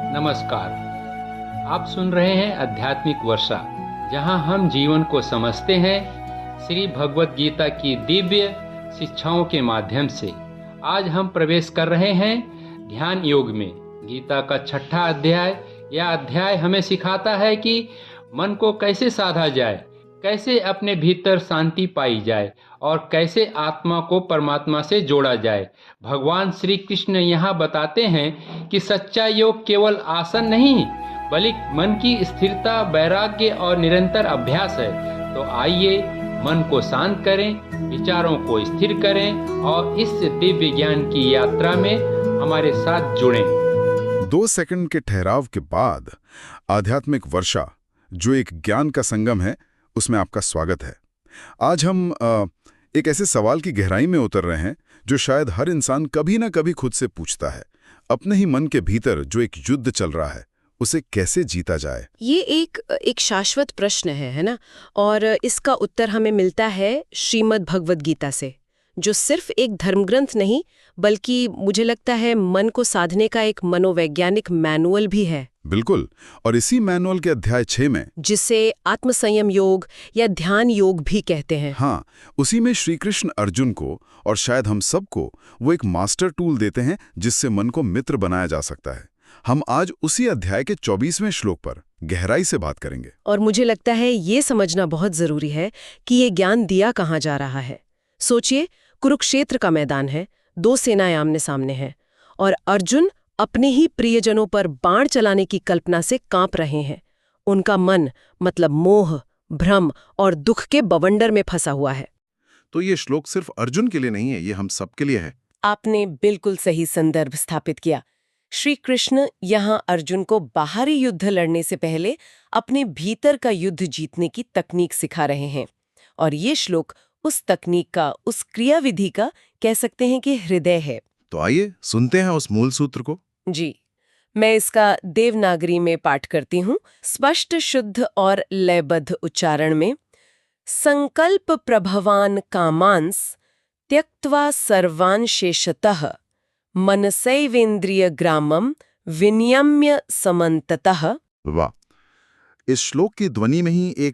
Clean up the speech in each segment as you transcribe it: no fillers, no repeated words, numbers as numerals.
नमस्कार। आप सुन रहे हैं आध्यात्मिक वर्षा, जहां हम जीवन को समझते हैं श्री भगवत गीता की दिव्य शिक्षाओं के माध्यम से। आज हम प्रवेश कर रहे हैं ध्यान योग में। गीता का 6ठा अध्याय। यह अध्याय हमें सिखाता है कि मन को कैसे साधा जाए, कैसे अपने भीतर शांति पाई जाए और कैसे आत्मा को परमात्मा से जोड़ा जाए। भगवान श्री कृष्ण यहाँ बताते हैं कि सच्चा योग केवल आसन नहीं, बल्कि मन की स्थिरता, वैराग्य और निरंतर अभ्यास है। तो आइए मन को शांत करें, विचारों को स्थिर करें और इस दिव्य ज्ञान की यात्रा में हमारे साथ जुड़ें। 2 सेकंड के ठहराव के बाद आध्यात्मिक वर्षा, जो एक ज्ञान का संगम है, उसमें आपका स्वागत है। आज हम एक ऐसे सवाल की गहराई में उतर रहे हैं जो शायद हर इंसान कभी ना कभी खुद से पूछता है। अपने ही मन के भीतर जो एक युद्ध चल रहा है, उसे कैसे जीता जाए। ये एक शाश्वत प्रश्न है ना? और इसका उत्तर हमें मिलता है श्रीमद् भगवद गीता से, जो सिर्फ एक धर्मग्रंथ नहीं, बल्कि मुझे लगता है मन को साधने का एक मनोवैज्ञानिक मैनुअल भी है। बिल्कुल। और इसी मैनुअल के अध्याय 6 में, जिसे आत्मसंयम योग या ध्यान योग भी कहते हैं, हाँ, उसी में श्री कृष्ण अर्जुन को और शायद हम सबको वो एक मास्टर टूल देते हैं जिससे मन को मित्र बनाया जा सकता है। हम आज उसी अध्याय के 24वें श्लोक पर गहराई से बात करेंगे। और मुझे लगता है ये समझना बहुत जरूरी है कि ये ज्ञान दिया कहाँ जा रहा है। सोचिए, कुरुक्षेत्र का मैदान है, 2 सेनाएं आमने सामने हैं और अर्जुन अपने ही प्रियजनों पर बाण चलाने की कल्पना से कांप रहे हैं। उनका मन, मतलब मोह, भ्रम और दुख के बवंडर में फंसा हुआ है। तो ये श्लोक सिर्फ अर्जुन के लिए नहीं है, ये हम सब के लिए है। आपने बिल्कुल सही संदर्भ स्थापित किया। श्री कृष्ण यहाँ अर्जुन को बाहरी युद्ध लड़ने से पहले अपने भीतर का युद्ध जीतने की तकनीक सिखा रहे हैं। और ये श्लोक उस तकनीक का, उस क्रियाविधि का कह सकते हैं कि हृदय है। तो आइए सुनते हैं उस मूल सूत्र को। जी, मैं इसका देवनागरी में पाठ करती हूँ, स्पष्ट, शुद्ध और लयबद्ध उच्चारण में। संकल्प प्रभवान कामांस त्यक्त्वा सर्वान् शेषतः मनसैवेन्द्रिय ग्रामम विनियम्य समन्ततः। वाह! इस श्लोक की ध्वनि में ही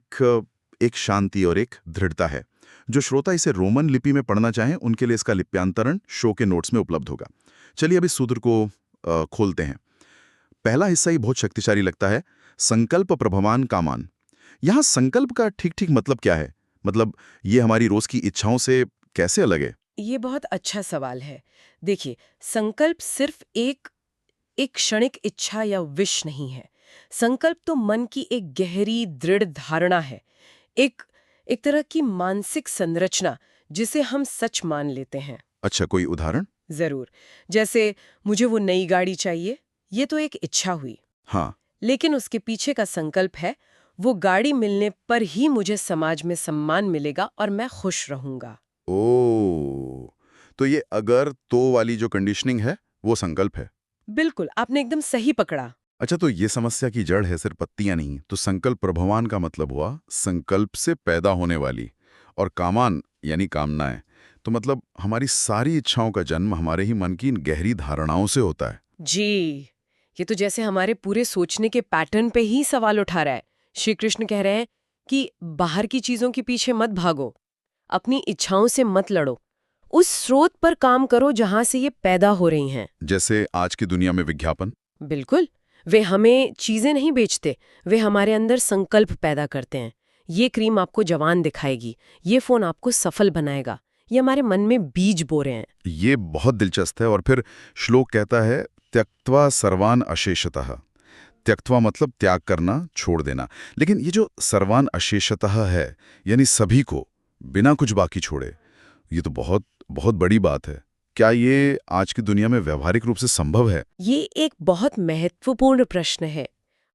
एक शांति और एक दृढ़ता है। जो श्रोता इसे रोमन लिपि में पढ़ना चाहें, उनके लिए इसका लिप्यांतरण शो के नोट्स में उपलब्ध होगा। चलिए अब इस सूत्र को खोलते हैं। पहला हिस्सा ही बहुत शक्तिशाली लगता है, संकल्प प्रभवान कामान। यहाँ संकल्प का ठीक मतलब क्या है? मतलब ये हमारी रोज की इच्छाओं से कैसे अलग है? ये बहुत अच्छा सवाल है। देखिए, संकल्प सिर्फ एक क्षणिक इच्छा या विश नहीं है। संकल्प तो मन की एक गहरी दृढ़ धारणा है, एक तरह की मानसिक संरचना जिसे हम सच मान लेते हैं। अच्छा, कोई उदाहरण? जरूर। जैसे मुझे वो नई गाड़ी चाहिए, ये तो एक इच्छा हुई। हाँ। लेकिन उसके पीछे का संकल्प है, वो गाड़ी मिलने पर ही मुझे समाज में सम्मान मिलेगा और मैं खुश रहूंगा। ओह, तो ये अगर तो वाली जो कंडीशनिंग है, वो संकल्प है। बिल्कुल, आपने एकदम सही पकड़ा। अच्छा, तो ये समस्या की जड़ है सिर्फ पत्तियां नहीं। तो संकल्प प्रभवान का मतलब हुआ संकल्प से पैदा होने वाली, और कामान यानी कामनाएं। तो मतलब हमारी सारी इच्छाओं का जन्म हमारे ही मन की इन गहरी धारणाओं से होता है। जी, ये तो जैसे हमारे पूरे सोचने के पैटर्न पे ही सवाल उठा रहा है। श्री कृष्ण कह रहे हैं कि बाहर की चीजों के पीछे मत भागो, अपनी इच्छाओं से मत लड़ो, उस स्रोत पर काम करो जहां से ये पैदा हो रही हैं। जैसे आज की दुनिया में विज्ञापन। बिल्कुल, वे हमें चीजें नहीं बेचते, वे हमारे अंदर संकल्प पैदा करते हैं। ये क्रीम आपको जवान दिखाएगी, ये फोन आपको सफल बनाएगा, ये हमारे मन में बीज बो रहे हैं। ये बहुत दिलचस्प है। और फिर श्लोक कहता है त्यक्त्वा सर्वान अशेषतः। त्यक्त्वा मतलब त्याग करना, छोड़ देना। लेकिन ये जो सर्वान अशेषतः है, यानी सभी को बिना कुछ बाकी छोड़े, ये तो बहुत बहुत बड़ी बात है। क्या ये आज की दुनिया में व्यावहारिक रूप से संभव है? ये एक बहुत महत्वपूर्ण प्रश्न है।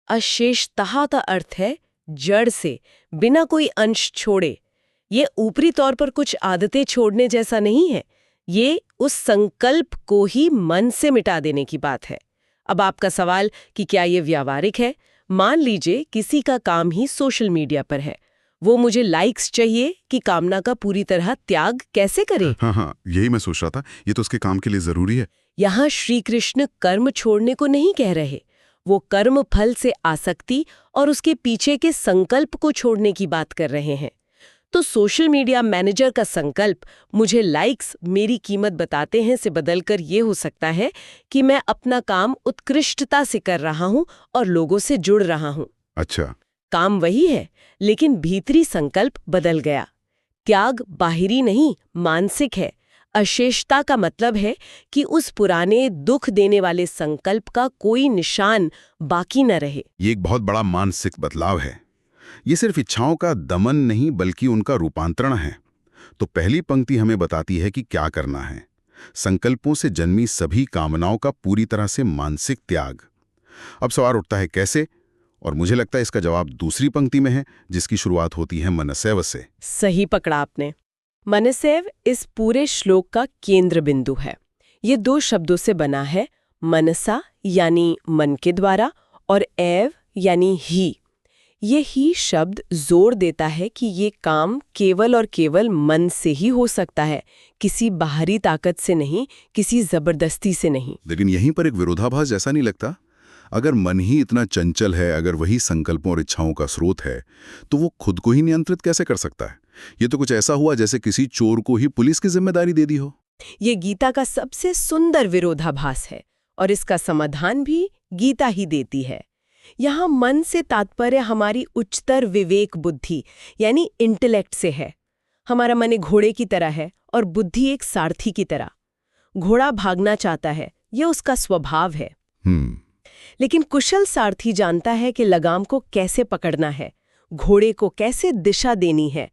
अशेषतः का अर्थ है जड़ से, बिना कोई अंश छोड़े। ये ऊपरी तौर पर कुछ आदतें छोड़ने जैसा नहीं है, ये उस संकल्प को ही मन से मिटा देने की बात है। अब आपका सवाल कि क्या ये व्यावहारिक है? मान लीजिए किसी का काम ही सोशल मीडिया पर है, वो मुझे लाइक्स चाहिए कि कामना का पूरी तरह त्याग कैसे करे? हाँ, यही मैं सोच रहा था। ये तो उसके काम के लिए जरूरी है। यहाँ श्री कृष्ण कर्म छोड़ने को नहीं कह रहे, वो कर्म फल से आसक्ति और उसके पीछे के संकल्प को छोड़ने की बात कर रहे हैं। तो सोशल मीडिया मैनेजर का संकल्प मुझे लाइक्स मेरी कीमत बताते हैं से बदलकर ये हो सकता है कि मैं अपना काम उत्कृष्टता से कर रहा हूं और लोगों से जुड़ रहा हूं। अच्छा, काम वही है, लेकिन भीतरी संकल्प बदल गया। त्याग बाहरी नहीं, मानसिक है। अशेषता का मतलब है कि उस पुराने दुख देने वाले संकल्प का कोई निशान बाकी न रहे। ये एक बहुत बड़ा मानसिक बदलाव है। ये सिर्फ इच्छाओं का दमन नहीं बल्कि उनका रूपांतरण है। तो पहली पंक्ति हमें बताती है कि क्या करना है। संकल्पों से जन्मी सभी कामनाओं का पूरी तरह से मानसिक त्याग। अब सवाल उठता है कैसे, और मुझे लगता है इसका जवाब दूसरी पंक्ति में है, जिसकी शुरुआत होती है मनसैव से। सही पकड़ा आपने। मनसैव इस पूरे श्लोक का केंद्र बिंदु है। ये 2 शब्दों से बना है, मनसा यानी मन के द्वारा और एव यानी ही। ये ही शब्द जोर देता है कि ये काम केवल और केवल मन से ही हो सकता है, किसी बाहरी ताकत से नहीं, किसी जबरदस्ती से नहीं। लेकिन यहीं पर एक विरोधाभास जैसा नहीं लगता? अगर मन ही इतना चंचल है, अगर वही संकल्पों और इच्छाओं का स्रोत है, तो वो खुद को ही नियंत्रित कैसे कर सकता है? ये तो कुछ ऐसा हुआ जैसे किसी चोर को ही पुलिस की जिम्मेदारी दे दी हो। ये गीता का सबसे सुंदर विरोधाभास है और इसका समाधान भी गीता ही देती है। यहाँ मन से तात्पर्य हमारी उच्चतर विवेक बुद्धि यानी इंटेलेक्ट से है। हमारा मन एक घोड़े की तरह है और बुद्धि एक सारथी की तरह। घोड़ा भागना चाहता है, ये उसका स्वभाव है। लेकिन कुशल सारथी जानता है कि लगाम को कैसे पकड़ना है, घोड़े को कैसे दिशा देनी है।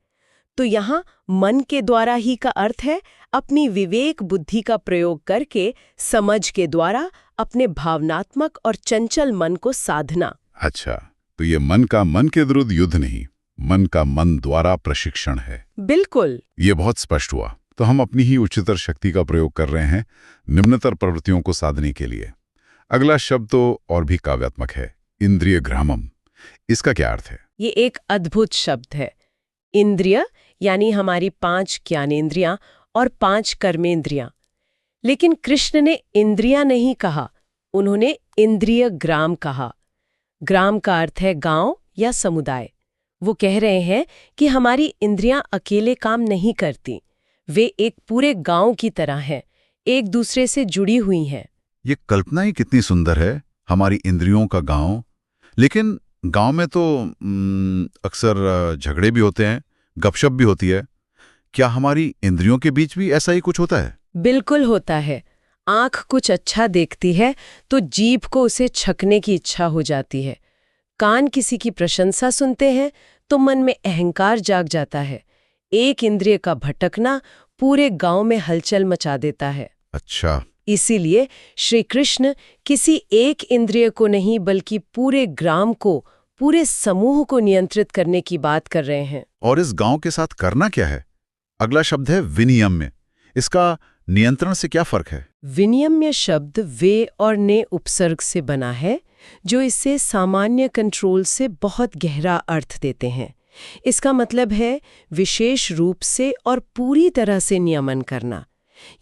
तो यहाँ मन के द्वारा ही का अर्थ है अपनी विवेक बुद्धि का प्रयोग करके समझ के द्वारा अपने भावनात्मक और चंचल मन को साधना। अच्छा, तो ये मन का मन के विरुद्ध युद्ध नहीं, मन का मन द्वारा प्रशिक्षण है। बिल्कुल, ये बहुत स्पष्ट हुआ। तो हम अपनी ही उच्चतर शक्ति का प्रयोग कर रहे हैं निम्नतर प्रवृत्तियों को साधने के लिए। अगला शब्द तो और भी काव्यात्मक है, इंद्रिय ग्रामम। इसका क्या अर्थ है? ये एक अद्भुत शब्द है। इंद्रिय यानी हमारी 5 ज्ञानेंद्रियां और 5 कर्मेंद्रियां। लेकिन कृष्ण ने इंद्रियां नहीं कहा, उन्होंने इंद्रिय ग्राम कहा। ग्राम का अर्थ है गांव या समुदाय। वो कह रहे हैं कि हमारी इंद्रियां अकेले काम नहीं करती, वे एक पूरे गांव की तरह हैं, एक दूसरे से जुड़ी हुई हैं। ये कल्पना ही कितनी सुंदर है, हमारी इंद्रियों का गांव। लेकिन गांव में तो अक्सर झगड़े भी होते हैं, गपशप भी होती है। क्या हमारी इंद्रियों के बीच भी ऐसा ही कुछ होता है? बिल्कुल होता है। आंख कुछ अच्छा देखती है तो जीभ को उसे छकने की इच्छा हो जाती है। कान किसी की प्रशंसा सुनते हैं तो मन में अहंकार जाग जाता है। एक इंद्रिय का भटकना पूरे गांव में हलचल मचा देता है। अच्छा, इसीलिए श्री कृष्ण किसी एक इंद्रिय को नहीं बल्कि पूरे ग्राम को, पूरे समूह को नियंत्रित करने की बात कर रहे हैं। और इस गांव के साथ करना क्या है? अगला शब्द है विनियम्य। इसका नियंत्रण से क्या फर्क है? विनियम्य शब्द वे और ने उपसर्ग से बना है, जो इससे सामान्य कंट्रोल से बहुत गहरा अर्थ देते हैं। इसका मतलब है विशेष रूप से और पूरी तरह से नियमन करना।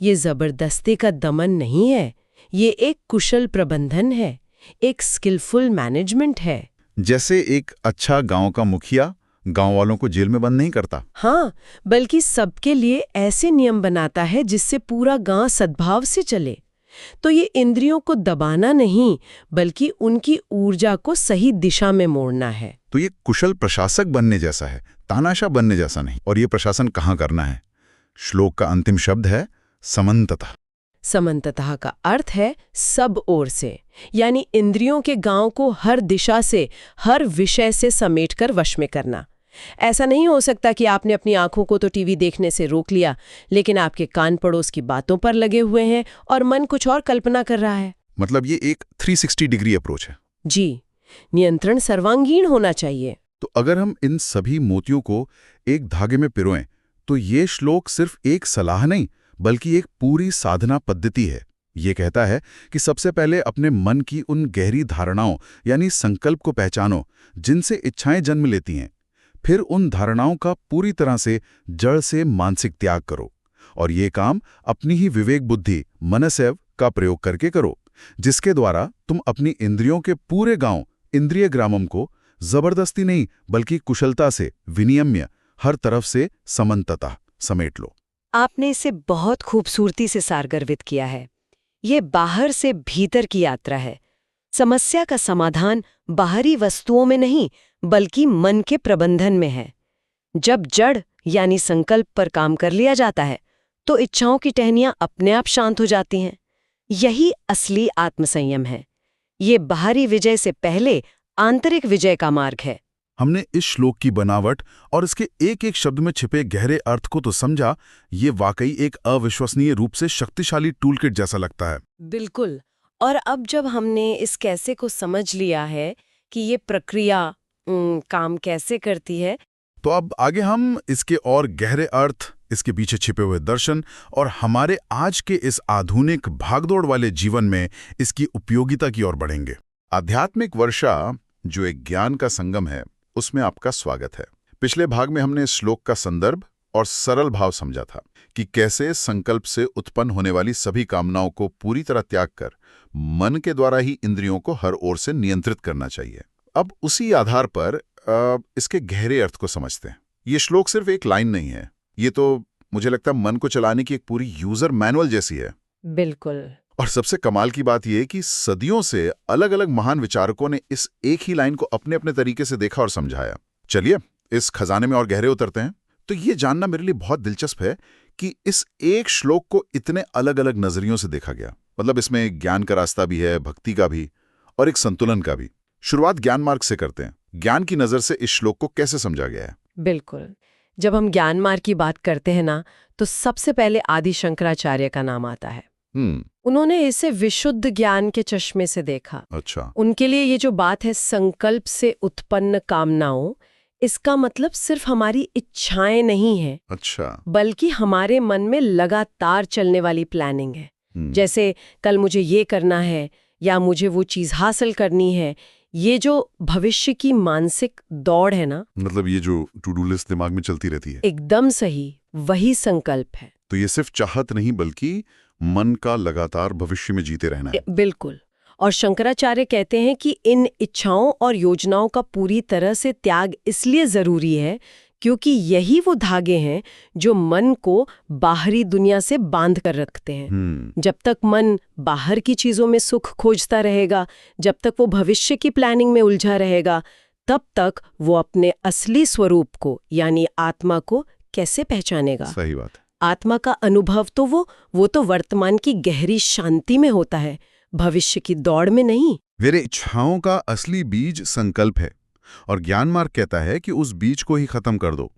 ये जबरदस्ती का दमन नहीं है, ये एक कुशल प्रबंधन है, एक स्किलफुल मैनेजमेंट है। जैसे एक अच्छा गांव का मुखिया गांव वालों को जेल में बंद नहीं करता। हाँ, बल्कि सबके लिए ऐसे नियम बनाता है जिससे पूरा गांव सद्भाव से चले। तो ये इंद्रियों को दबाना नहीं, बल्कि उनकी ऊर्जा को सही दिशा में मोड़ना है। तो ये कुशल प्रशासक बनने जैसा है, तानाशाह बनने जैसा नहीं। और ये प्रशासन कहाँ करना है? श्लोक का अंतिम शब्द है समन्ततः। समन्ततः का अर्थ है सब ओर से, यानी इंद्रियों के गांव को हर दिशा से, हर विषय से समेटकर वश में करना। ऐसा नहीं हो सकता कि आपने अपनी आंखों को तो टीवी देखने से रोक लिया, लेकिन आपके कान पड़ोस की बातों पर लगे हुए हैं और मन कुछ और कल्पना कर रहा है। मतलब ये एक 360 डिग्री अप्रोच है। जी, नियंत्रण सर्वांगीण होना चाहिए। तो अगर हम इन सभी मोतियों को एक धागे में पिरोएं, तो ये श्लोक सिर्फ एक सलाह नहीं बल्कि एक पूरी साधना पद्धति है। ये कहता है कि सबसे पहले अपने मन की उन गहरी धारणाओं यानी संकल्प को पहचानो जिनसे इच्छाएं जन्म लेती हैं। फिर उन धारणाओं का पूरी तरह से जड़ से मानसिक त्याग करो, और ये काम अपनी ही विवेक बुद्धि मनसैव का प्रयोग करके करो। जिसके द्वारा तुम अपनी इंद्रियों के पूरे गांव इंद्रिय ग्रामम को जबरदस्ती नहीं बल्कि कुशलता से विनियम्य हर तरफ से समन्ततः समेट लो। आपने इसे बहुत खूबसूरती से सारगर्भित किया है। ये बाहर से भीतर की यात्रा है। समस्या का समाधान बाहरी वस्तुओं में नहीं बल्कि मन के प्रबंधन में है। जब जड़ यानी संकल्प पर काम कर लिया जाता है तो इच्छाओं की टहनियां अपने आप शांत हो जाती हैं। यही असली आत्मसंयम है। ये बाहरी विजय से पहले आंतरिक विजय का मार्ग है। हमने इस श्लोक की बनावट और इसके एक एक शब्द में छिपे गहरे अर्थ को तो समझा। ये वाकई एक अविश्वसनीय रूप से शक्तिशाली टूलकिट जैसा लगता है। बिल्कुल। और अब जब हमने इस कैसे को समझ लिया है कि ये प्रक्रिया काम कैसे करती है, तो अब आगे हम इसके और गहरे अर्थ, इसके पीछे छिपे हुए दर्शन और हमारे आज के इस आधुनिक भागदौड़ वाले जीवन में इसकी उपयोगिता की ओर बढ़ेंगे। आध्यात्मिक वर्षा जो एक ज्ञान का संगम है, उसमें आपका स्वागत है। पिछले भाग में हमने इस श्लोक का संदर्भ और सरल भाव समझा था कि कैसे संकल्प से उत्पन्न होने वाली सभी कामनाओं को पूरी तरह त्याग कर मन के द्वारा ही इंद्रियों को हर ओर से नियंत्रित करना चाहिए। अब उसी आधार पर इसके गहरे अर्थ को समझते हैं। ये श्लोक सिर्फ एक लाइन नहीं है, ये तो मुझे लगता है मन को चलाने की एक पूरी यूजर मैनुअल जैसी है। बिल्कुल। और सबसे कमाल की बात यह कि सदियों से अलग अलग महान विचारकों ने इस एक ही लाइन को अपने अपने तरीके से देखा और समझाया। चलिए इस खजाने में और गहरे उतरते हैं। तो ये जानना मेरे लिए बहुत दिलचस्प है कि इस एक श्लोक को इतने अलग अलग नजरियों से देखा गया। मतलब इसमें ज्ञान का रास्ता भी है, भक्ति का भी और एक संतुलन का भी। शुरुआत ज्ञान मार्ग से करते हैं। ज्ञान की नजर से इस श्लोक को कैसे समझा गया है? बिल्कुल। जब हम ज्ञान मार्ग की बात करते हैं ना, तो सबसे पहले आदि शंकराचार्य का नाम आता है। उन्होंने इसे विशुद्ध ज्ञान के चश्मे से देखा। अच्छा। उनके लिए ये जो बात है संकल्प से उत्पन्न कामनाओं, इसका मतलब सिर्फ हमारी इच्छाएं नहीं है, अच्छा, बल्कि हमारे मन में लगातार चलने वाली प्लानिंग है। जैसे कल मुझे ये करना है या मुझे वो चीज हासिल करनी है। ये जो भविष्य की मानसिक दौड़ है ना, मतलब ये जो टू डू लिस्ट दिमाग में चलती रहती है, एकदम सही, वही संकल्प है। तो ये सिर्फ चाहत नहीं बल्कि मन का लगातार भविष्य में जीते रहना है। बिल्कुल। और शंकराचार्य कहते हैं कि इन इच्छाओं और योजनाओं का पूरी तरह से त्याग इसलिए जरूरी है क्योंकि यही वो धागे हैं जो मन को बाहरी दुनिया से बांध कर रखते हैं। जब तक मन बाहर की चीजों में सुख खोजता रहेगा, जब तक वो भविष्य की प्लानिंग में उलझा रहेगा, तब तक वो अपने असली स्वरूप को यानी आत्मा को कैसे पहचानेगा? सही बात है। आत्मा का अनुभव तो वो तो वर्तमान की गहरी शांति में होता है, भविष्य की दौड़ में नहीं। मेरे इच्छाओं का असली बीज संकल्प है और ज्ञान मार्ग कहता है कि उस बीज को ही खत्म कर दो।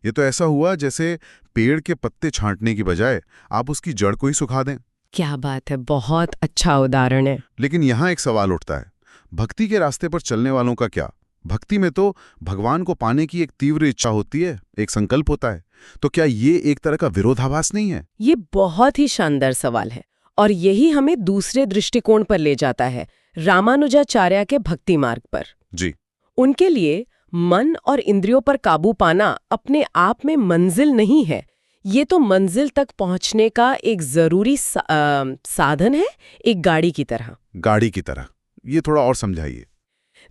ये तो ऐसा हुआ जैसे पेड़ के पत्ते छांटने की बजाय आप उसकी जड़ को ही सुखा दें। क्या बात है, बहुत अच्छा उदाहरण है। लेकिन यहाँ एक सवाल उठता है, भक्ति के रास्ते पर चलने वालों का क्या? भक्ति में तो भगवान को पाने की एक तीव्र इच्छा होती है, एक संकल्प होता है। तो क्या ये एक तरह का विरोधाभास नहीं है? ये बहुत ही शानदार सवाल है और यही हमें दूसरे दृष्टिकोण पर ले जाता है, रामानुजाचार्य के भक्ति मार्ग पर। जी। उनके लिए मन और इंद्रियों पर काबू पाना अपने आप में मंजिल नहीं है, ये तो मंजिल तक पहुंचने का एक जरूरी साधन है, एक गाड़ी की तरह। गाड़ी की तरह, ये थोड़ा और समझाइए।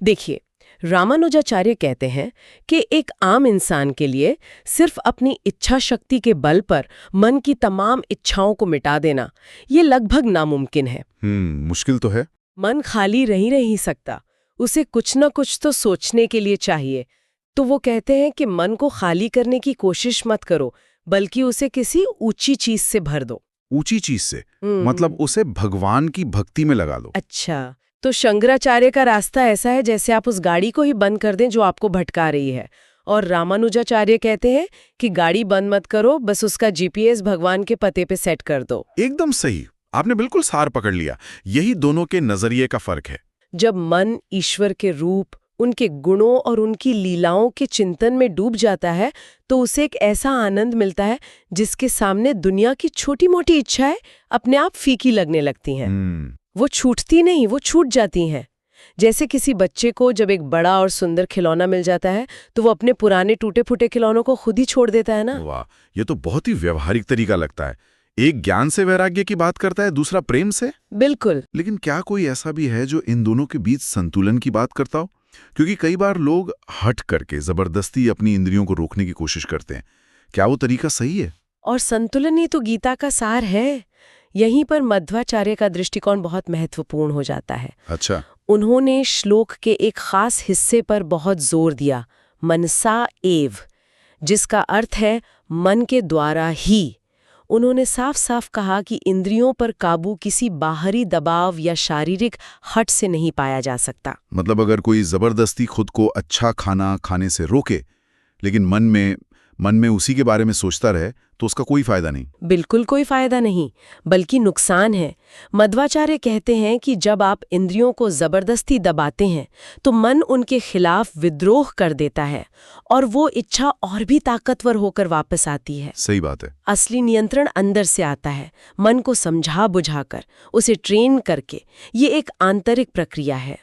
देखिए, रामानुजाचार्य कहते हैं कि एक आम इंसान के लिए सिर्फ अपनी इच्छा शक्ति के बल पर मन की तमाम इच्छाओं को मिटा देना ये लगभग नामुमकिन है। मुश्किल तो है। मन खाली रह नहीं सकता, उसे कुछ न कुछ तो सोचने के लिए चाहिए। तो वो कहते हैं कि मन को खाली करने की कोशिश मत करो, बल्कि उसे किसी ऊंची चीज से भर दो। ऊंची चीज से मतलब उसे भगवान की भक्ति में लगा लो। अच्छा, तो शंकराचार्य का रास्ता ऐसा है जैसे आप उस गाड़ी को ही बंद कर दें जो आपको भटका रही है, और रामानुजाचार्य कहते हैं कि गाड़ी बंद मत करो, बस उसका जीपीएस भगवान के पते पे सेट कर दो। एकदम सही, आपने बिल्कुल सार पकड़ लिया। यही दोनों के नजरिए का फर्क है। जब मन ईश्वर के रूप, उनके गुणों और उनकी लीलाओं के चिंतन में डूब जाता है तो उसे एक ऐसा आनंद मिलता है जिसके सामने दुनिया की छोटी मोटी इच्छाएं अपने आप फीकी लगने लगती हैं। वो छूटती नहीं, वो छूट जाती हैं। जैसे किसी बच्चे को जब एक बड़ा और सुंदर खिलौना मिल जाता है तो वो अपने पुराने टूटे फूटे खिलौनों को खुद ही छोड़ देता है ना। वाह, ये तो बहुत ही व्यवहारिक तरीका लगता है। एक ज्ञान से वैराग्य की बात करता है, दूसरा प्रेम से। बिल्कुल। लेकिन क्या कोई ऐसा भी है जो इन दोनों के बीच संतुलन की बात करता हो? क्योंकि कई बार लोग हट करके जबरदस्ती अपनी इंद्रियों को रोकने की कोशिश करते हैं। क्या वो तरीका सही है? और संतुलन ही तो गीता का सार है। यहीं पर मध्वाचार्य का दृष्टिकोण बहुत महत्वपूर्ण हो जाता है। अच्छा। उन्होंने श्लोक के एक खास हिस्से पर बहुत जोर दिया, मनसा एव, जिसका अर्थ है मन के द्वारा ही। उन्होंने साफ साफ कहा कि इंद्रियों पर काबू किसी बाहरी दबाव या शारीरिक हट से नहीं पाया जा सकता। मतलब अगर कोई जबरदस्ती खुद को अच्छा खाना खाने से रोके, लेकिन मन में उसी के बारे में सोचता रहे, तो उसका कोई फायदा नहीं। बिल्कुल कोई फायदा नहीं, बल्कि नुकसान है। मध्वाचार्य कहते हैं कि जब आप इंद्रियों को जबरदस्ती दबाते हैं तो मन उनके खिलाफ विद्रोह कर देता है और वो इच्छा और भी ताकतवर होकर वापस आती है। सही बात है। असली नियंत्रण अंदर से आता है, मन को समझा बुझाकर, उसे ट्रेन करके। ये एक आंतरिक प्रक्रिया है।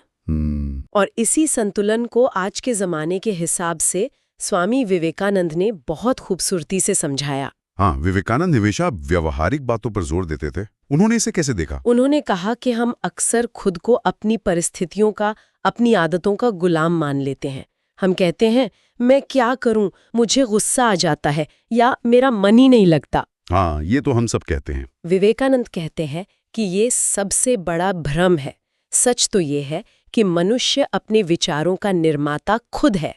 और इसी संतुलन को आज के जमाने के हिसाब से स्वामी विवेकानंद ने बहुत खूबसूरती से समझाया। हाँ, विवेकानंद हमेशा व्यवहारिक बातों पर जोर देते थे। उन्होंने इसे कैसे देखा? उन्होंने कहा कि हम अक्सर खुद को अपनी परिस्थितियों का, अपनी आदतों का गुलाम मान लेते हैं। हम कहते हैं, मैं क्या करूं, मुझे गुस्सा आ जाता है, या मेरा मन ही नहीं लगता। हाँ, ये तो हम सब कहते हैं। विवेकानंद कहते हैं कि ये सबसे बड़ा भ्रम है। सच तो ये है कि मनुष्य अपने विचारों का निर्माता खुद है।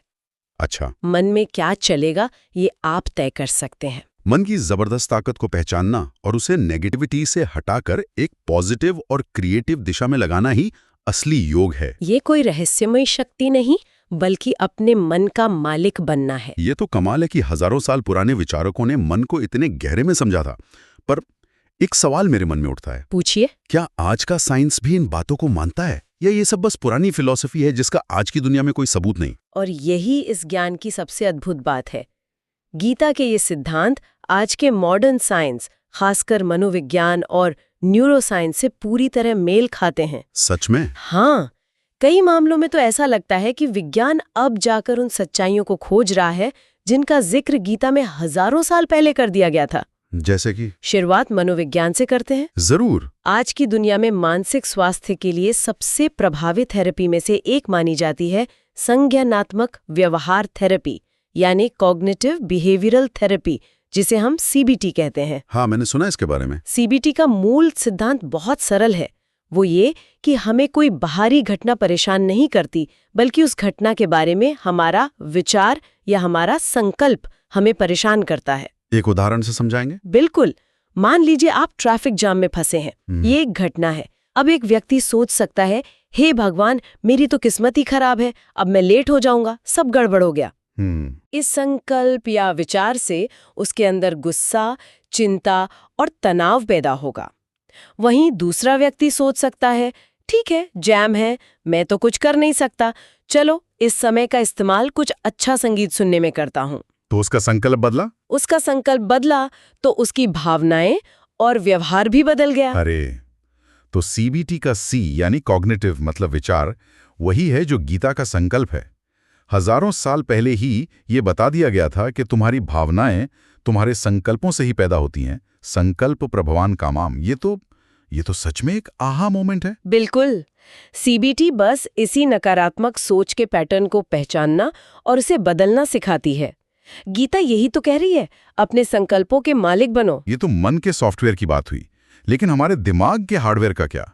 अच्छा। मन में क्या चलेगा ये आप तय कर सकते हैं। मन की जबरदस्त ताकत को पहचानना और उसे नेगेटिविटी से हटाकर एक पॉजिटिव और क्रिएटिव दिशा में लगाना ही असली योग है। ये कोई रहस्यमय शक्ति नहीं, बल्कि अपने मन का मालिक बनना है। ये तो कमाल है कि हजारों साल पुराने विचारकों ने मन को इतने गहरे में समझा था। पर एक सवाल मेरे मन में उठता है। पूछिए। क्या आज का साइंस भी इन बातों को मानता है, या ये सब बस पुरानी फिलॉसफी है जिसका आज की दुनिया में कोई सबूत नहीं? और यही इस ज्ञान की सबसे अद्भुत बात है। गीता के ये सिद्धांत आज के मॉडर्न साइंस, खासकर मनोविज्ञान और न्यूरोसाइंस से पूरी तरह मेल खाते हैं। सच में? हाँ, कई मामलों में तो ऐसा लगता है कि विज्ञान अब जाकर उन सच्चाइयों को खोज रहा है जिनका जिक्र गीता में हजारों साल पहले कर दिया गया था। जैसे कि? शुरुआत मनोविज्ञान से करते हैं। जरूर। आज की दुनिया में मानसिक स्वास्थ्य के लिए सबसे प्रभावी थेरेपी में से एक मानी जाती है संज्ञानात्मक व्यवहार थेरेपी, यानी कॉग्निटिव बिहेवियरल थेरेपी, जिसे हम सीबीटी कहते हैं। हाँ, मैंने सुना इसके बारे में। सीबीटी का मूल सिद्धांत बहुत सरल है। वो ये कि हमें कोई बाहरी घटना परेशान नहीं करती, बल्कि उस घटना के बारे में हमारा विचार या हमारा संकल्प हमें परेशान करता है। एक उदाहरण से समझाएंगे? बिल्कुल। मान लीजिए आप ट्रैफिक जाम में फंसे हैं। ये एक घटना है। अब एक व्यक्ति सोच सकता है, हे भगवान, मेरी तो किस्मत ही खराब है, अब मैं लेट हो जाऊंगा, सब गड़बड़ हो गया। इस संकल्प या विचार से उसके अंदर गुस्सा, चिंता और तनाव पैदा होगा। वहीं दूसरा व्यक्ति सोच सकता है, ठीक है, जैम है, मैं तो कुछ कर नहीं सकता, चलो इस समय का इस्तेमाल कुछ अच्छा संगीत सुनने में करता हूँ। तो उसका संकल्प बदला? उसका संकल्प बदला तो उसकी भावनाएं और व्यवहार भी बदल गया। अरे, तो सीबीटी का सी यानी कॉग्निटिव मतलब विचार वही है जो गीता का संकल्प है। हजारों साल पहले ही ये बता दिया गया था कि तुम्हारी भावनाएं तुम्हारे संकल्पों से ही पैदा होती हैं। संकल्प प्रभवान कामाम। ये तो सच में एक आहा मोमेंट है। बिल्कुल। सीबीटी बस इसी नकारात्मक सोच के पैटर्न को पहचानना और उसे बदलना सिखाती है। गीता यही तो कह रही है, अपने संकल्पों के मालिक बनो। ये तो मन के सॉफ्टवेयर की बात हुई, लेकिन हमारे दिमाग के हार्डवेयर का क्या?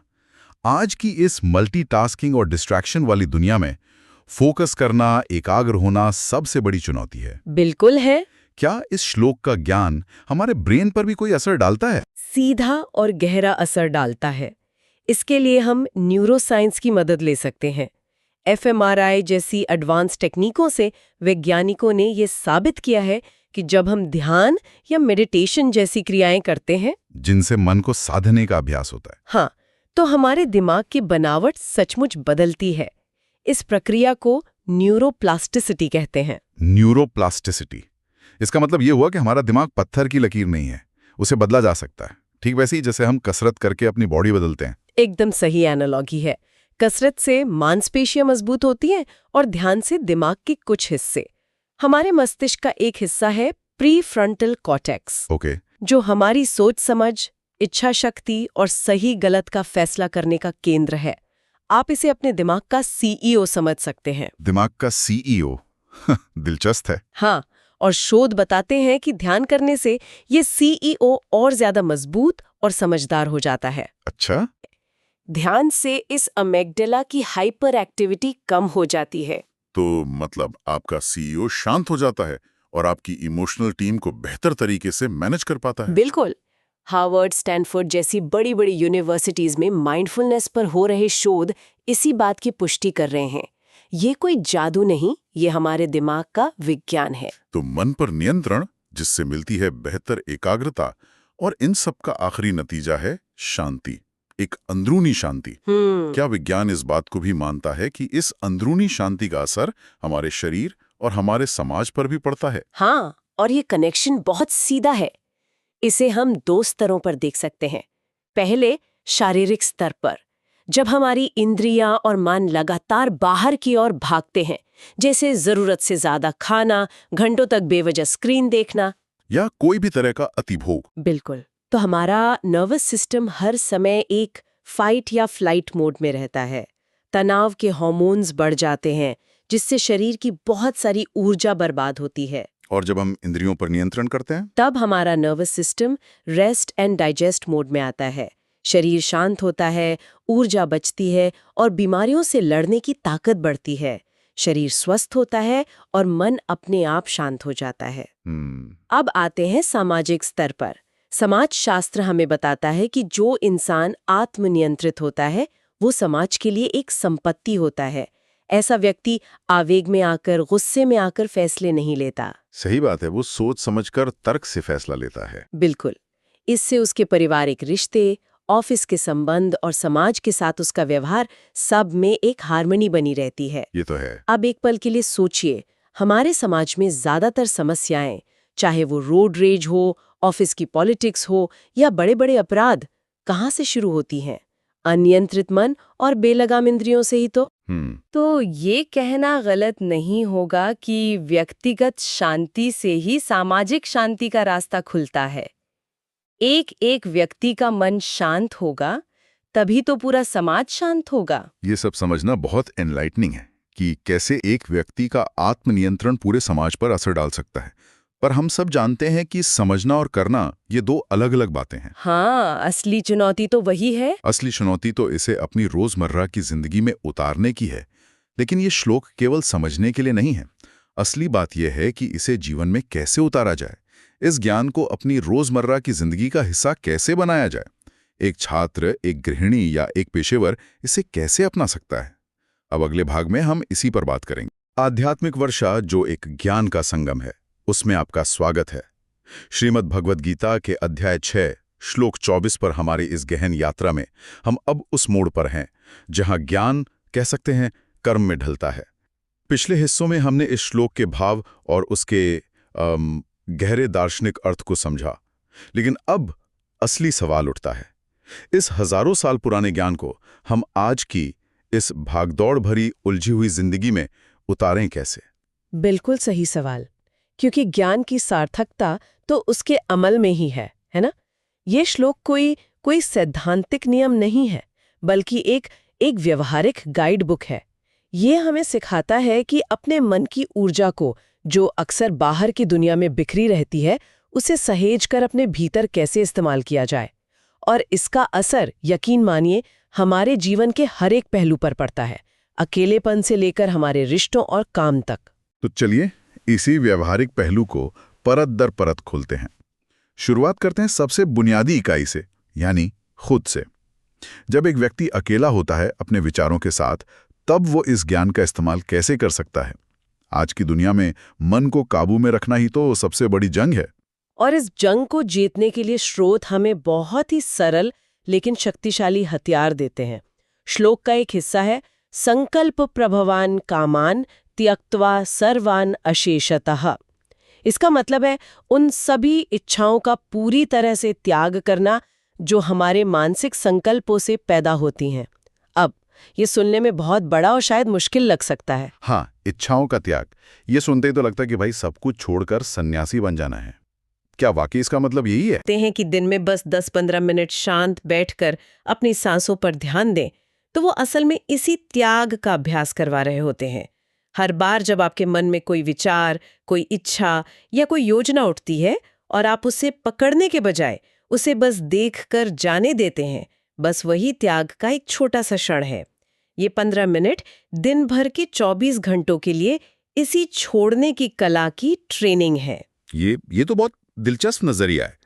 आज की इस मल्टीटास्किंग और डिस्ट्रैक्शन वाली दुनिया में फोकस करना, एकाग्र होना सबसे बड़ी चुनौती है। बिल्कुल है। क्या इस श्लोक का ज्ञान हमारे ब्रेन पर भी कोई असर डालता है? सीधा और गहरा असर डालता है। इसके लिए हम न्यूरोसाइंस की मदद ले सकते हैं। एफएमआरआई जैसी एडवांस टेक्निकों से वैज्ञानिकों ने ये साबित किया है कि जब हम ध्यान या मेडिटेशन जैसी क्रियाएं करते हैं, जिनसे मन को साधने का अभ्यास होता है, हाँ, तो हमारे दिमाग की बनावट सचमुच बदलती है। इस प्रक्रिया को न्यूरोप्लास्टिसिटी कहते हैं। न्यूरोप्लास्टिसिटी, इसका मतलब ये हुआ कि हमारा दिमाग पत्थर की लकीर नहीं है, उसे बदला जा सकता है। ठीक वैसे ही जैसे हम कसरत करके अपनी बॉडी बदलते हैं। एकदम सही एनालॉजी है। कसरत से मांसपेशियां मजबूत होती हैं और ध्यान से दिमाग के कुछ हिस्से। हमारे मस्तिष्क का एक हिस्सा है प्री फ्रंटल कॉर्टेक्स। ओके। जो हमारी सोच समझ, इच्छा शक्ति और सही गलत का फैसला करने का केंद्र है। आप इसे अपने दिमाग का सीईओ समझ सकते हैं। दिमाग का सीईओ दिलचस्प है। हाँ, और शोध बताते हैं कि ध्यान करने से ये सीईओ और ज्यादा मजबूत और समझदार हो जाता है। अच्छा, ध्यान से इस अमेग्डला की हाइपर एक्टिविटी कम हो जाती है। तो मतलब आपका सीईओ शांत हो जाता है और आपकी इमोशनल टीम को बेहतर तरीके से मैनेज कर पाता है। बिल्कुल। हार्वर्ड, स्टैनफोर्ड जैसी बड़ी बड़ी यूनिवर्सिटीज में माइंडफुलनेस पर हो रहे शोध इसी बात की पुष्टि कर रहे हैं। ये कोई जादू नहीं, ये हमारे दिमाग का विज्ञान है। तो मन पर नियंत्रण, जिससे मिलती है बेहतर एकाग्रता, और इन सब का आखिरी नतीजा है शांति, एक अंदरूनी शांति। क्या विज्ञान इस बात को भी मानता है कि इस अंदरूनी शांति का असर हमारे शरीर और हमारे समाज पर भी पड़ता है? हाँ, और ये कनेक्शन बहुत सीधा है। इसे हम 2 स्तरों पर देख सकते हैं। पहले, शारीरिक स्तर पर, जब हमारी इंद्रियां और मन लगातार बाहर की ओर भागते हैं, जैसे जरूरत से ज्यादा खाना, घंटों तक बेवजह स्क्रीन देखना, या कोई भी तरह का अतिभोग। बिल्कुल, तो हमारा नर्वस सिस्टम हर समय एक फाइट या फ्लाइट मोड में रहता है। तनाव के हार्मोन्स बढ़ जाते हैं, जिससे शरीर की बहुत सारी ऊर्जा बर्बाद होती है। और जब हम इंद्रियों पर नियंत्रण करते हैं, तब हमारा nervous system rest and digest mode में आता है। शरीर शांत होता है, ऊर्जा बचती है और बीमारियों से लड़ने की ताकत बढ़ती है। शरीर स्वस्थ होता है और मन अपने आप शांत हो जाता है। अब आते हैं सामाजिक स्तर पर। समाज शास्त्र हमें बताता है कि जो इंसान आत्मनियंत्रित होता है, वो समाज के लिए एक संपत्ति होता है। ऐसा व्यक्ति आवेग में आकर, गुस्से में आकर फैसले नहीं लेता। सही बात है, वो सोच समझकर तर्क से फैसला लेता है। बिल्कुल। इससे उसके पारिवारिक रिश्ते, ऑफिस के संबंध और समाज के साथ उसका व्यवहार, सब में एक हार्मनी बनी रहती है। ये तो है। अब एक पल के लिए सोचिए, हमारे समाज में ज्यादातर समस्याएं, चाहे वो रोड रेज हो, ऑफिस की पॉलिटिक्स हो या बड़े बड़े अपराध, कहाँ से शुरू होती हैं? अनियंत्रित मन और बेलगाम इंद्रियों से ही तो ये कहना गलत नहीं होगा कि व्यक्तिगत शांति से ही सामाजिक शांति का रास्ता खुलता है। एक एक व्यक्ति का मन शांत होगा, तभी तो पूरा समाज शांत होगा। ये सब समझना बहुत एनलाइटनिंग है कि कैसे एक व्यक्ति का आत्मनियंत्रण पूरे समाज पर असर डाल सकता है। पर हम सब जानते हैं कि समझना और करना, ये 2 अलग-अलग बातें हैं। हाँ, असली चुनौती तो वही है। असली चुनौती तो इसे अपनी रोजमर्रा की जिंदगी में उतारने की है। लेकिन ये श्लोक केवल समझने के लिए नहीं है। असली बात यह है कि इसे जीवन में कैसे उतारा जाए, इस ज्ञान को अपनी रोजमर्रा की जिंदगी का हिस्सा कैसे बनाया जाए। एक छात्र, एक गृहिणी या एक पेशेवर इसे कैसे अपना सकता है। अब अगले भाग में हम इसी पर बात करेंगे। आध्यात्मिक वर्षा, जो एक ज्ञान का संगम है, उसमें आपका स्वागत है। श्रीमद् भगवद गीता के अध्याय 6 श्लोक 24 पर हमारी इस गहन यात्रा में हम अब उस मोड़ पर हैं जहां ज्ञान, कह सकते हैं, कर्म में ढलता है। पिछले हिस्सों में हमने इस श्लोक के भाव और उसके गहरे दार्शनिक अर्थ को समझा, लेकिन अब असली सवाल उठता है, इस हजारों साल पुराने ज्ञान को हम आज की इस भागदौड़ भरी उलझी हुई जिंदगी में उतारें कैसे? बिल्कुल सही सवाल, क्योंकि ज्ञान की सार्थकता तो उसके अमल में ही है ना? ये श्लोक कोई सैद्धांतिक नियम नहीं है, बल्कि एक व्यवहारिक गाइड बुक है। ये हमें सिखाता है कि अपने मन की ऊर्जा को, जो अक्सर बाहर की दुनिया में बिखरी रहती है, उसे सहेज कर अपने भीतर कैसे इस्तेमाल किया जाए। और इसका असर, यकीन मानिए, हमारे जीवन के हर एक पहलू पर पड़ता है, अकेलेपन से लेकर हमारे रिश्तों और काम तक। तो चलिए इसी व्यवहारिक पहलू को परत दर परत खोलते हैं। शुरुआत करते हैं सबसे बुनियादी इकाई से, यानी खुद से। जब एक व्यक्ति अकेला होता है अपने विचारों के साथ, तब वो इस ज्ञान का इस्तेमाल कैसे कर सकता है? आज की दुनिया में मन को काबू में रखना ही तो सबसे बड़ी जंग है। और इस जंग को जीतने के लिए स्रोत हमें बहुत ही सरल लेकिन शक्तिशाली हथियार देते हैं। श्लोक का एक हिस्सा है, संकल्प प्रभवान कामान त्यक्त्वा सर्वान अशेषतः। इसका मतलब है उन सभी इच्छाओं का पूरी तरह से त्याग करना जो हमारे मानसिक संकल्पों से पैदा होती हैं। अब ये सुनने में बहुत बड़ा और शायद मुश्किल लग सकता है। हाँ, इच्छाओं का त्याग, ये सुनते ही तो लगता है कि भाई सब कुछ छोड़कर सन्यासी बन जाना है। क्या वाकई इसका मतलब यही है? कहते हैं कि दिन में बस 10-15 मिनट शांत बैठकर अपनी सांसों पर ध्यान दें, तो वो असल में इसी त्याग का अभ्यास करवा रहे होते हैं। हर बार जब आपके मन में कोई विचार, कोई इच्छा या कोई योजना उठती है और आप उसे पकड़ने के बजाय उसे बस देखकर जाने देते हैं, बस वही त्याग का एक छोटा सा क्षण है। ये 15 मिनट दिन भर के 24 घंटों के लिए इसी छोड़ने की कला की ट्रेनिंग है। ये तो बहुत दिलचस्प नजरिया है।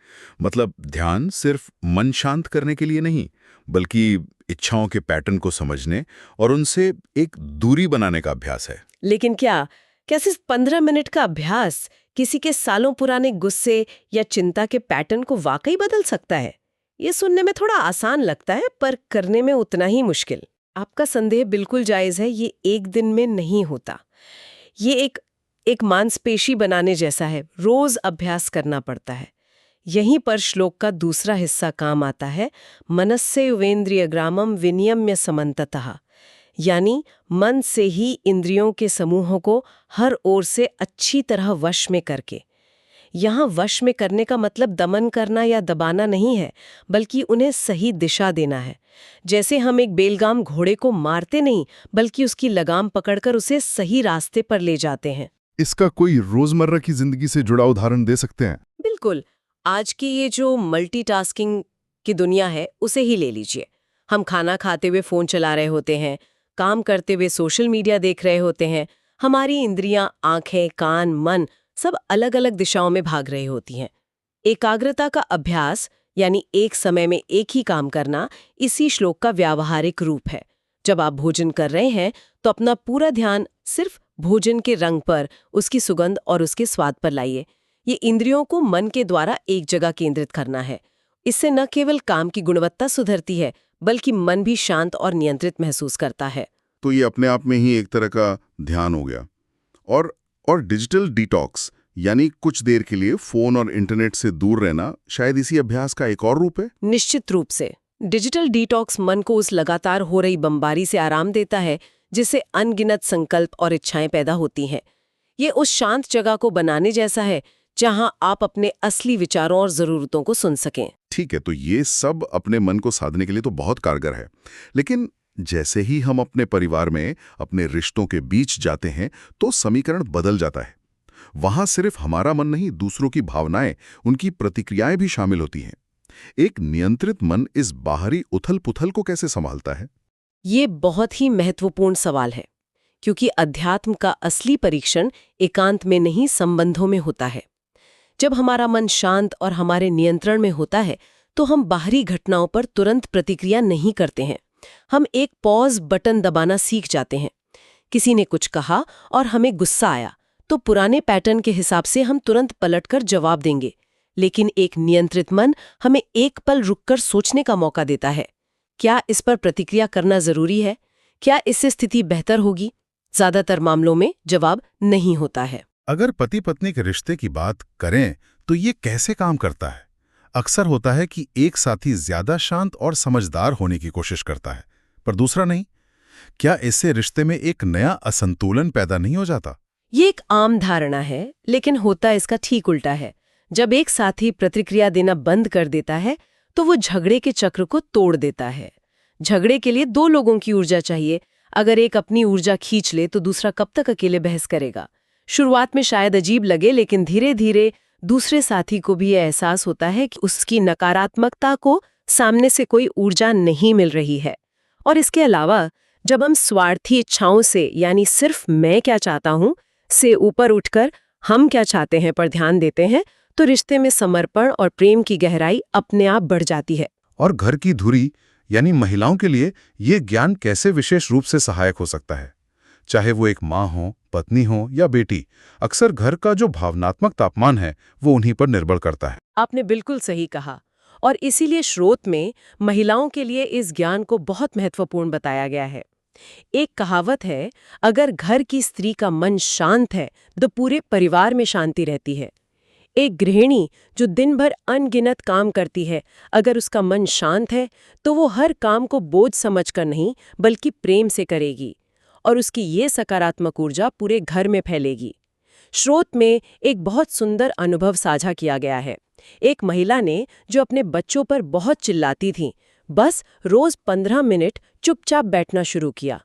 मतलब ध्यान सिर्फ मन शांत करने के लिए नहीं, बल्कि इच्छाओं के पैटर्न को समझने और उनसे एक दूरी बनाने का अभ्यास है। लेकिन क्या सिर्फ 15 मिनट का अभ्यास किसी के सालों पुराने गुस्से या चिंता के पैटर्न को वाकई बदल सकता है? ये सुनने में थोड़ा आसान लगता है, पर करने में उतना ही मुश्किल। आपका संदेह बिल्कुल जायज है। ये एक दिन में नहीं होता। ये एक मांसपेशी बनाने जैसा है, रोज अभ्यास करना पड़ता है। यहीं पर श्लोक का दूसरा हिस्सा काम आता है, मनस्येवेन्द्रियग्रामं विनियम्य समन्ततः, यानी मन से ही इंद्रियों के समूहों को हर ओर से अच्छी तरह वश में करके। यहाँ वश में करने का मतलब दमन करना या दबाना नहीं है, बल्कि उन्हें सही दिशा देना है। जैसे हम एक बेलगाम घोड़े को मारते नहीं, बल्कि उसकी लगाम पकड़कर उसे सही रास्ते पर ले जाते हैं। इसका कोई रोजमर्रा की जिंदगी से जुड़ा उदाहरण दे सकते हैं? बिल्कुल। आज की ये जो मल्टीटास्किंग की दुनिया है, उसे ही ले लीजिए। हम खाना खाते हुए फोन चला रहे होते हैं, काम करते हुए सोशल मीडिया देख रहे होते हैं। हमारी इंद्रियां, आंखें, कान, मन सब अलग अलग दिशाओं में भाग रही होती हैं। एकाग्रता का अभ्यास, यानी एक समय में एक ही काम करना, इसी श्लोक का व्यावहारिक रूप है। जब आप भोजन कर रहे हैं तो अपना पूरा ध्यान सिर्फ भोजन के रंग पर, उसकी सुगंध और उसके स्वाद पर लाइए। ये इंद्रियों को मन के द्वारा एक जगह केंद्रित करना है। इससे न केवल काम की गुणवत्ता सुधरती है, बल्कि मन भी शांत और नियंत्रित महसूस करता है। तो ये अपने आप में ही एक तरह का ध्यान हो गया। और डिजिटल डिटॉक्स, यानी कुछ देर के लिए फोन और इंटरनेट से दूर रहना, शायद इसी अभ्यास का एक और रूप है। निश्चित रूप से डिजिटल डिटॉक्स मन को उस लगातार हो रही बमबारी से आराम देता है, जिससे अनगिनत संकल्प और इच्छाएं पैदा होती हैं। ये उस शांत जगह को बनाने जैसा है जहां आप अपने असली विचारों और जरूरतों को सुन सकें। ठीक है, तो ये सब अपने मन को साधने के लिए तो बहुत कारगर है। लेकिन जैसे ही हम अपने परिवार में, अपने रिश्तों के बीच जाते हैं, तो समीकरण बदल जाता है। वहां सिर्फ हमारा मन नहीं, दूसरों की भावनाएं, उनकी प्रतिक्रियाएं भी शामिल होती हैं। एक नियंत्रित मन इस बाहरी उथल-पुथल को कैसे संभालता है? ये बहुत ही महत्वपूर्ण सवाल है, क्योंकि अध्यात्म का असली परीक्षण एकांत में नहीं, संबंधों में होता है। जब हमारा मन शांत और हमारे नियंत्रण में होता है, तो हम बाहरी घटनाओं पर तुरंत प्रतिक्रिया नहीं करते हैं। हम एक पॉज बटन दबाना सीख जाते हैं। किसी ने कुछ कहा और हमें गुस्सा आया, तो पुराने पैटर्न के हिसाब से हम तुरंत पलटकर जवाब देंगे। लेकिन एक नियंत्रित मन हमें एक पल रुककर सोचने का मौका देता है। क्या इस पर प्रतिक्रिया करना जरूरी है? क्या इससे स्थिति बेहतर होगी? ज्यादातर मामलों में जवाब नहीं होता है। अगर पति पत्नी के रिश्ते की बात करें तो ये कैसे काम करता है? अक्सर होता है कि एक साथी ज्यादा शांत और समझदार होने की कोशिश करता है, पर दूसरा नहीं। क्या इससे रिश्ते में एक नया असंतुलन पैदा नहीं हो जाता? ये एक आम धारणा है, लेकिन होता इसका ठीक उल्टा है। जब एक साथी प्रतिक्रिया देना बंद कर देता है, तो वो झगड़े के चक्र को तोड़ देता है। झगड़े के लिए दो लोगों की ऊर्जा चाहिए। अगर एक अपनी ऊर्जा खींच ले, तो दूसरा कब तक अकेले बहस करेगा? शुरुआत में शायद अजीब लगे, लेकिन धीरे धीरे दूसरे साथी को भी यह एहसास होता है कि उसकी नकारात्मकता को सामने से कोई ऊर्जा नहीं मिल रही है। और इसके अलावा जब हम स्वार्थी इच्छाओं से, यानी सिर्फ मैं क्या चाहता हूं से ऊपर उठकर हम क्या चाहते हैं पर ध्यान देते हैं, तो रिश्ते में समर्पण और प्रेम की गहराई अपने आप बढ़ जाती है। और घर की धुरी, यानी महिलाओं के लिए ये ज्ञान कैसे विशेष रूप से सहायक हो सकता है? चाहे वो एक माँ हो, पत्नी हो या बेटी, अक्सर घर का जो भावनात्मक तापमान है वो उन्हीं पर निर्भर करता है। आपने बिल्कुल सही कहा, और इसीलिए स्रोत में महिलाओं के लिए इस ज्ञान को बहुत महत्वपूर्ण बताया गया है। एक कहावत है, अगर घर की स्त्री का मन शांत है तो पूरे परिवार में शांति रहती है। एक गृहिणी जो दिन भर अनगिनत काम करती है, अगर उसका मन शांत है तो वो हर काम को बोझ समझकर नहीं, बल्कि प्रेम से करेगी, और उसकी ये सकारात्मक ऊर्जा पूरे घर में फैलेगी। स्रोत में एक बहुत सुंदर अनुभव साझा किया गया है। एक महिला ने जो अपने बच्चों पर बहुत चिल्लाती थी, बस रोज 15 मिनट चुपचाप बैठना शुरू किया।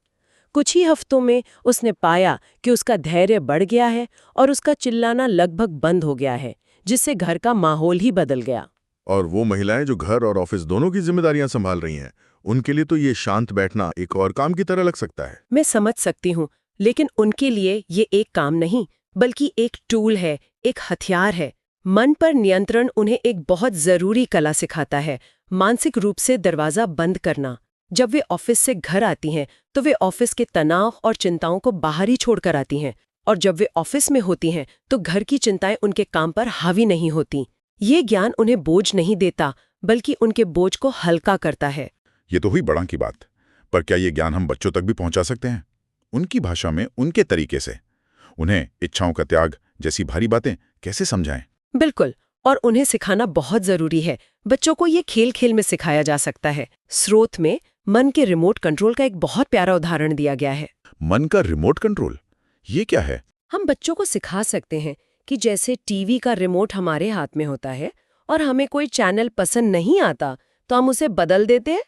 कुछ ही हफ्तों में उसने पाया कि उसका धैर्य बढ़ गया है और उसका चिल्लाना लगभग बंद हो गया है, जिससे घर का माहौल ही बदल गया। और वो महिलाएं जो घर और ऑफिस दोनों की जिम्मेदारियां संभाल रही हैं, उनके लिए तो ये शांत बैठना एक और काम की तरह लग सकता है। मैं समझ सकती हूँ, लेकिन उनके लिए ये एक काम नहीं, बल्कि एक टूल है, एक हथियार है। मन पर नियंत्रण उन्हें एक बहुत जरूरी कला सिखाता है, मानसिक रूप से दरवाजा बंद करना। जब वे ऑफिस से घर आती हैं, तो वे ऑफिस के तनाव और चिंताओं को बाहर ही छोड़कर आती हैं, और जब वे ऑफिस में होती हैं, तो घर की चिंताएं उनके काम पर हावी नहीं होती। ये ज्ञान उन्हें बोझ नहीं देता, बल्कि उनके बोझ को हल्का करता है। ये तो हुई बड़ा की बात, पर क्या ये ज्ञान हम बच्चों तक भी पहुंचा सकते हैं? उनकी भाषा में, उनके तरीके से? उन्हें इच्छाओं का त्याग जैसी भारी बातें कैसे समझाएं? बिल्कुल, और उन्हें सिखाना बहुत जरूरी है। बच्चों को ये खेल खेल में सिखाया जा सकता है। स्रोत में मन के रिमोट कंट्रोल का एक बहुत प्यारा उदाहरण दिया गया है। मन का रिमोट कंट्रोल, ये क्या है? हम बच्चों को सिखा सकते हैं कि जैसे टीवी का रिमोट हमारे हाथ में होता है और हमें कोई चैनल पसंद नहीं आता तो हम उसे बदल देते हैं,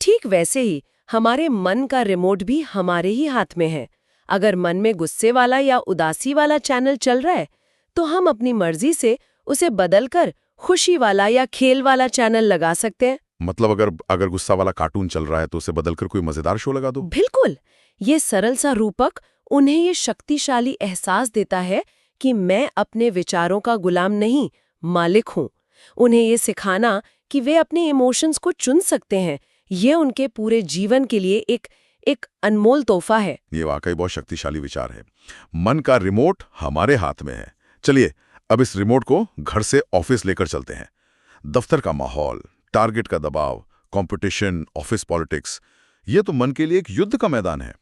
ठीक वैसे ही हमारे मन का रिमोट भी हमारे ही हाथ में है। अगर मन में गुस्से वाला या उदासी वाला चैनल चल रहा है, तो हम अपनी मर्जी से उसे बदलकर खुशी वाला या खेल वाला चैनल लगा सकते हैं। मतलब अगर गुस्सा वाला कार्टून चल रहा है तो उसे बदलकर कोई मजेदार शो लगा दो। बिल्कुल, ये सरल सा रूपक उन्हें ये शक्तिशाली एहसास देता है कि मैं अपने विचारों का गुलाम नहीं, मालिक हूँ। उन्हें ये सिखाना कि वे अपने इमोशंस को चुन सकते हैं, ये उनके पूरे जीवन के लिए एक अनमोल तोहफा है। ये वाकई बहुत शक्तिशाली विचार है। मन का रिमोट हमारे हाथ में है। चलिए अब इस रिमोट को घर से ऑफिस लेकर चलते हैं। दफ्तर का माहौल, टारगेट का दबाव, कंपटीशन, ऑफिस पॉलिटिक्स, ये तो मन के लिए एक युद्ध का मैदान है।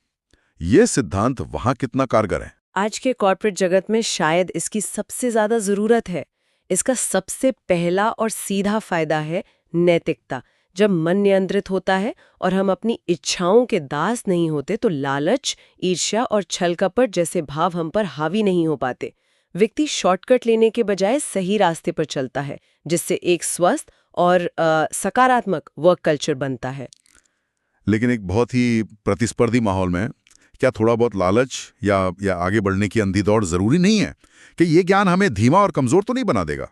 ये सिद्धांत वहां कितना कारगर है? आज के कॉर्पोरेट जगत में शायद इसकी सबसे ज्यादा जरूरत है। इसका सबसे पहला और सीधा फायदा है नैतिकता। जब मन नियंत्रित होता है और हम अपनी इच्छाओं के दास नहीं होते, तो लालच, ईर्ष्या और छल कपट जैसे भाव हम पर हावी नहीं हो पाते। व्यक्ति शॉर्टकट लेने के बजाय सही रास्ते पर चलता है, जिससे एक स्वस्थ और सकारात्मक वर्क कल्चर बनता है। लेकिन एक बहुत ही प्रतिस्पर्धी माहौल में क्या थोड़ा बहुत लालच या आगे बढ़ने की अंधी दौड़ जरूरी नहीं है? कि ये ज्ञान हमें धीमा और कमजोर तो नहीं बना देगा?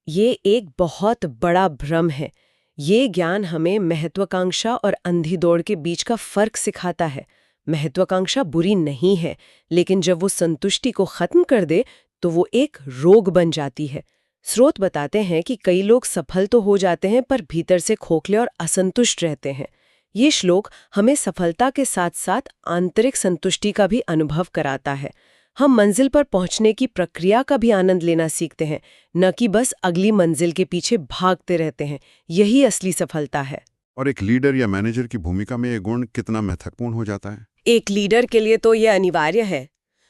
ये एक बहुत बड़ा भ्रम है। ये ज्ञान हमें महत्वाकांक्षा और अंधी दौड़ के बीच का फर्क सिखाता है। महत्वाकांक्षा बुरी नहीं है, लेकिन जब वो संतुष्टि को खत्म कर दे तो वो एक रोग बन जाती है। स्रोत बताते हैं कि कई लोग सफल तो हो जाते हैं, पर भीतर से खोखले और असंतुष्ट रहते हैं। ये श्लोक हमें सफलता के साथ साथ आंतरिक संतुष्टि का भी अनुभव कराता है। हम मंजिल पर पहुंचने की प्रक्रिया का भी आनंद लेना सीखते हैं, न कि बस अगली मंजिल के पीछे भागते रहते हैं। यही असली सफलता है। और एक लीडर या मैनेजर की भूमिका में ये गुण कितना महत्वपूर्ण हो जाता है? एक लीडर के लिए तो यह अनिवार्य है।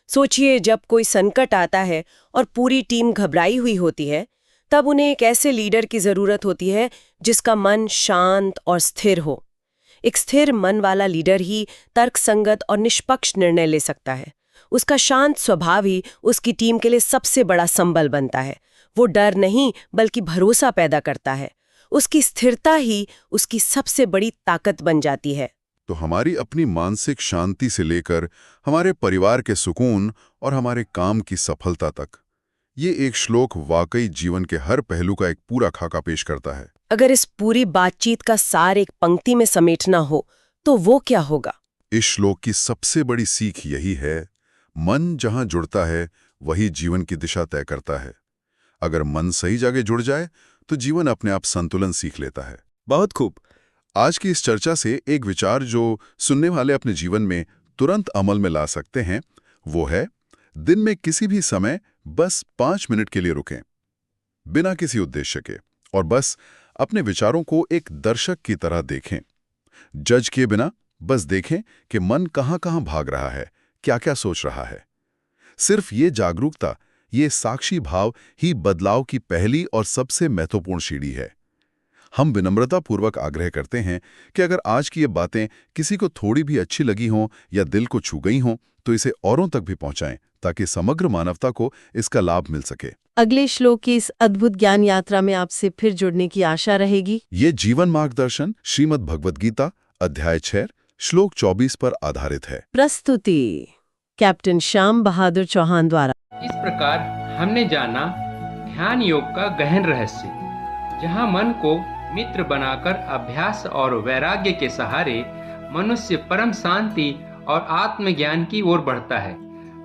सोचिए, जब कोई संकट आता है और पूरी टीम घबराई हुई होती है, तब उन्हें एक ऐसे लीडर की जरूरत होती है जिसका मन शांत और स्थिर हो। एक स्थिर मन वाला लीडर ही तर्कसंगत और निष्पक्ष निर्णय ले सकता है। उसका शांत स्वभाव ही उसकी टीम के लिए सबसे बड़ा संबल बनता है। वो डर नहीं, बल्कि भरोसा पैदा करता है। उसकी स्थिरता ही उसकी सबसे बड़ी ताकत बन जाती है। तो हमारी अपनी मानसिक शांति से लेकर हमारे परिवार के सुकून और हमारे काम की सफलता तक, ये एक श्लोक वाकई जीवन के हर पहलू का एक पूरा खाका पेश करता है। अगर इस पूरी बातचीत का सार एक पंक्ति में समेटना हो, तो वो क्या होगा? इस श्लोक की सबसे बड़ी सीख यही है, मन जहां जुड़ता है वही जीवन की दिशा तय करता है। अगर मन सही जगह जुड़ जाए तो जीवन अपने आप संतुलन सीख लेता है। बहुत खूब। आज की इस चर्चा से एक विचार जो सुनने वाले अपने जीवन में तुरंत अमल में ला सकते हैं, वो है दिन में किसी भी समय बस 5 मिनट के लिए रुकें, बिना किसी उद्देश्य के, और बस अपने विचारों को एक दर्शक की तरह देखें। जज किए बिना बस देखें कि मन कहाँ-कहाँ भाग रहा है, क्या-क्या सोच रहा है। सिर्फ ये जागरूकता, ये साक्षी भाव ही बदलाव की पहली और सबसे महत्वपूर्ण सीढ़ी है। हम विनम्रतापूर्वक आग्रह करते हैं कि अगर आज की ये बातें किसी को थोड़ी भी अच्छी लगी हों या दिल को छू गई हों, तो इसे औरों तक भी पहुंचाएं ताकि समग्र मानवता को इसका लाभ मिल सके। अगले श्लोक की इस अद्भुत ज्ञान यात्रा में आपसे फिर जुड़ने की आशा रहेगी। ये जीवन मार्गदर्शन श्रीमद् भगवद गीता अध्याय 6 श्लोक 24 पर आधारित है। प्रस्तुति कैप्टन श्याम बहादुर चौहान द्वारा। इस प्रकार हमने जाना ध्यान योग का गहन रहस्य, जहाँ मन को मित्र बनाकर अभ्यास और वैराग्य के सहारे मनुष्य परम शांति और आत्मज्ञान की ओर बढ़ता है।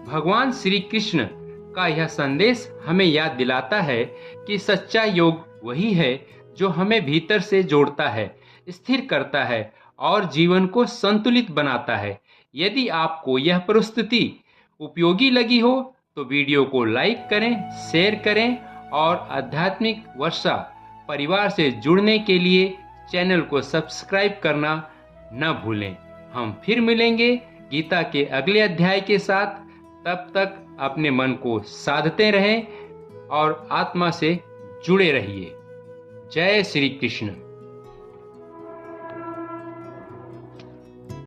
भगवान श्री कृष्ण का यह संदेश हमें याद दिलाता है कि सच्चा योग वही है जो हमें भीतर से जोड़ता है, स्थिर करता है और जीवन को संतुलित बनाता है। यदि आपको यह प्रस्तुति उपयोगी लगी हो तो वीडियो को लाइक करें, शेयर करें और आध्यात्मिक वर्षा परिवार से जुड़ने के लिए चैनल को सब्सक्राइब करना न भूलें। हम फिर मिलेंगे गीता के अगले अध्याय के साथ। तब तक अपने मन को साधते रहें और आत्मा से जुड़े रहिए। जय श्री कृष्ण।